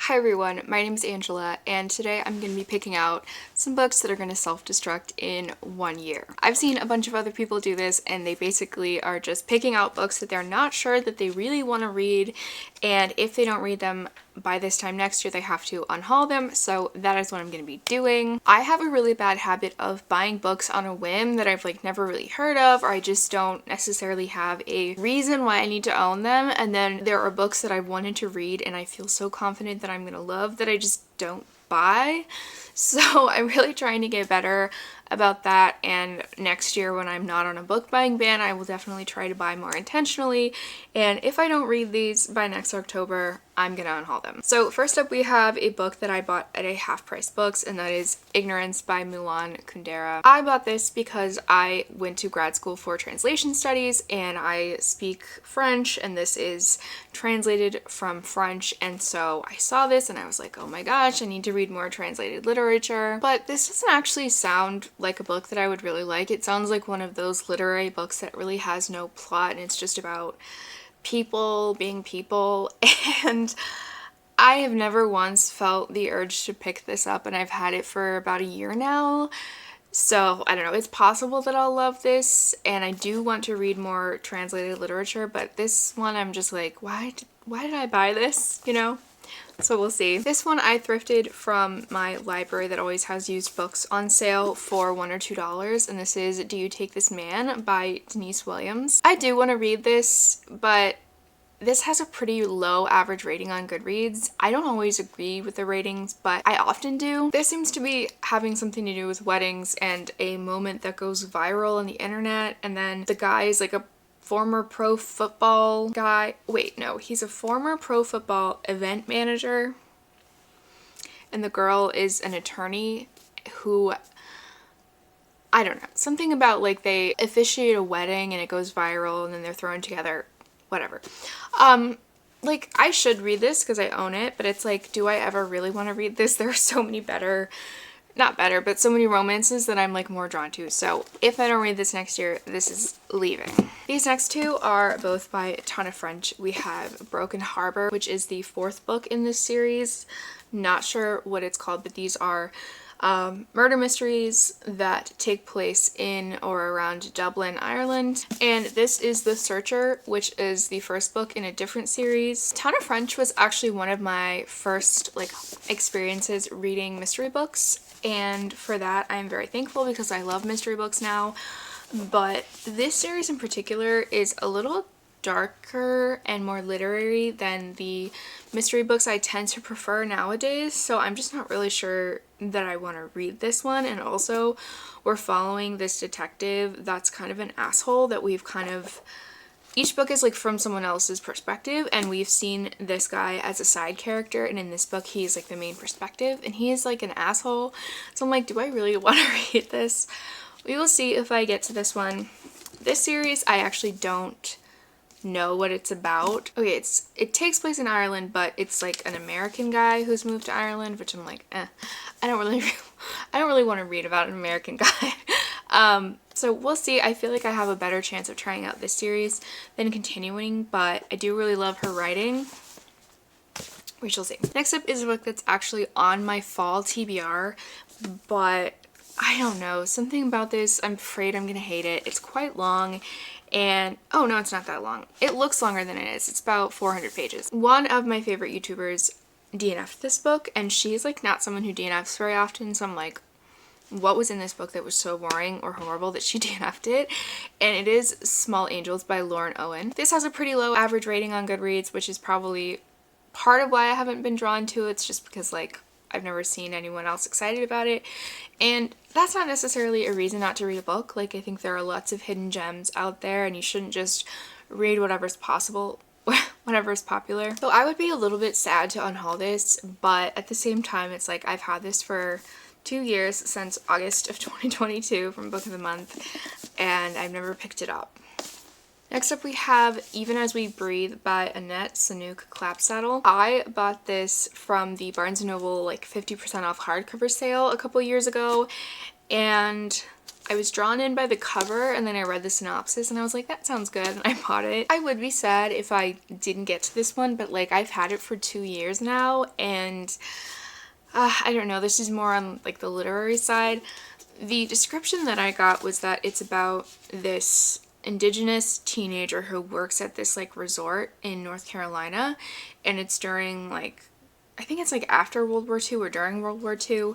Hi everyone, my name is Angela, and today I'm going to be picking out some books that are going to self-destruct in 1 year. I've seen a bunch of other people do this, and they basically are just picking out books that they're not sure that they really want to read, and if they don't read them by this time next year, they have to unhaul them, so that is what I'm going to be doing. I have a really bad habit of buying books on a whim that I've never really heard of, or I just don't necessarily have a reason why I need to own them, and then there are books that I've wanted to read and I feel so confident that I'm going to love that I just don't buy. So I'm really trying to get better about that, and next year when I'm not on a book buying ban, I will definitely try to buy more intentionally, and if I don't read these by next October, I'm gonna unhaul them. So first up we have a book that I bought at a half-price books, and that is Ignorance by Mulan Kundera. I bought this because I went to grad school for translation studies and I speak French, and this is translated from French, and so I saw this and I was like, oh my gosh, I need to read more translated literature. But this doesn't actually sound like a book that I would really like. It sounds like one of those literary books that really has no plot and it's just about people being people, and I have never once felt the urge to pick this up, and I've had it for about a year now. So I don't know, it's possible that I'll love this, and I do want to read more translated literature, but this one I'm just like, why did I buy this, you know? So we'll see. This one I thrifted from my library that always has used books on sale for $1 or $2, and this is Do You Take This Man by Denise Williams. I do want to read this, but this has a pretty low average rating on Goodreads. I don't always agree with the ratings, but I often do. This seems to be having something to do with weddings and a moment that goes viral on the internet, and then the guy is like a former pro football guy. Wait, no, he's a former pro football event manager, and the girl is an attorney who, I don't know, something about they officiate a wedding and it goes viral and then they're thrown together, whatever. I should read this because I own it, but it's like, do I ever really want to read this? There are so many not better, but so many romances that I'm more drawn to. So if I don't read this next year, this is leaving. These next two are both by Tana French. We have Broken Harbor, which is the 4th book in this series. Not sure what it's called, but these are murder mysteries that take place in or around Dublin, Ireland. And this is The Searcher, which is the 1st book in a different series. Tana French was actually one of my first experiences reading mystery books, and for that I'm very thankful because I love mystery books now. But this series in particular is a little darker and more literary than the mystery books I tend to prefer nowadays, so I'm just not really sure that I want to read this one. And also, we're following this detective that's kind of an asshole that we've each book is from someone else's perspective, and we've seen this guy as a side character, and in this book he's the main perspective, and he is an asshole. So I'm like, do I really want to read this? We will see if I get to this one. This series, I actually don't know what it's about. Okay, it takes place in Ireland, but it's an American guy who's moved to Ireland, which I'm I don't really want to read about an American guy. So we'll see. I feel like I have a better chance of trying out this series than continuing, but I do really love her writing. We shall see. Next up is a book that's actually on my fall TBR, but I don't know, something about this, I'm afraid I'm gonna hate it. It's quite long, and oh no, it's not that long. It looks longer than it is. It's about 400 pages. One of my favorite YouTubers DNF'd this book, and she's not someone who DNFs very often, so I'm like, what was in this book that was so boring or horrible that she DNF'd it? And it is Small Angels by Lauren Owen. This has a pretty low average rating on Goodreads, which is probably part of why I haven't been drawn to it. It's just because I've never seen anyone else excited about it, and that's not necessarily a reason not to read a book. I think there are lots of hidden gems out there, and you shouldn't just read whatever's possible, whatever's popular. So I would be a little bit sad to unhaul this, but at the same time, it's I've had this for 2 years, since August of 2022 from Book of the Month, and I've never picked it up. Next up we have Even As We Breathe by Annette Sanook Clapsaddle. I bought this from the Barnes & Noble 50% off hardcover sale a couple years ago, and I was drawn in by the cover, and then I read the synopsis and I was like, that sounds good, and I bought it. I would be sad if I didn't get to this one, but like I've had it for 2 years now, and I don't know, this is more on like the literary side. The description that I got was that it's about this indigenous teenager who works at this like resort in North Carolina, and it's during like, I think it's like after World War II or during World War II,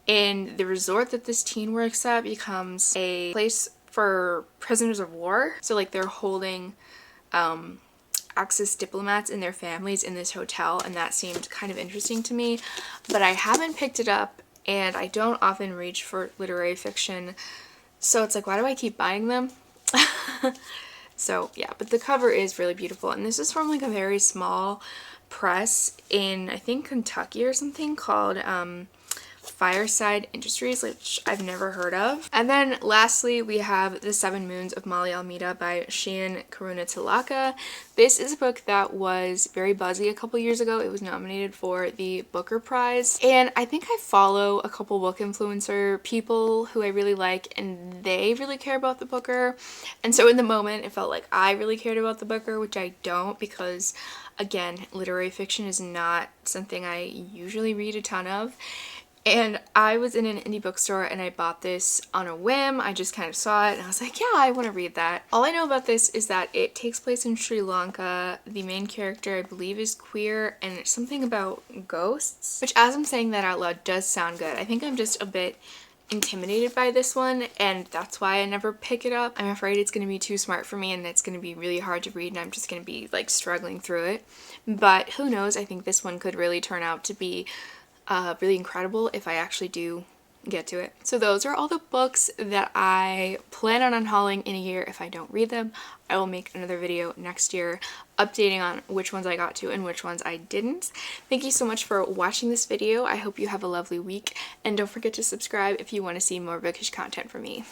and the resort that this teen works at becomes a place for prisoners of war. So like they're holding Axis diplomats and their families in this hotel, and that seemed kind of interesting to me, but I haven't picked it up, and I don't often reach for literary fiction, so it's like, why do I keep buying them? So yeah, but the cover is really beautiful, and this is from like a very small press in, I think, Kentucky or something, called Fireside Industries, which I've never heard of. And then lastly, we have The Seven Moons of Mali Almeida by Shian Karunatilaka. This is a book that was very buzzy a couple years ago. It was nominated for the Booker Prize, and I think I follow a couple book influencer people who I really like, and they really care about the Booker, and so in the moment it felt like I really cared about the Booker, which I don't, because again, literary fiction is not something I usually read a ton of. And I was in an indie bookstore and I bought this on a whim. I just kind of saw it and I was like, yeah, I want to read that. All I know about this is that it takes place in Sri Lanka. The main character, I believe, is queer, and it's something about ghosts, which, as I'm saying that out loud, does sound good. I think I'm just a bit intimidated by this one, and that's why I never pick it up. I'm afraid it's going to be too smart for me and it's going to be really hard to read, and I'm just going to be like struggling through it. But who knows, I think this one could really turn out to be really incredible if I actually do get to it. So those are all the books that I plan on unhauling in a year if I don't read them. I will make another video next year updating on which ones I got to and which ones I didn't. Thank you so much for watching this video. I hope you have a lovely week, and don't forget to subscribe if you want to see more bookish content from me.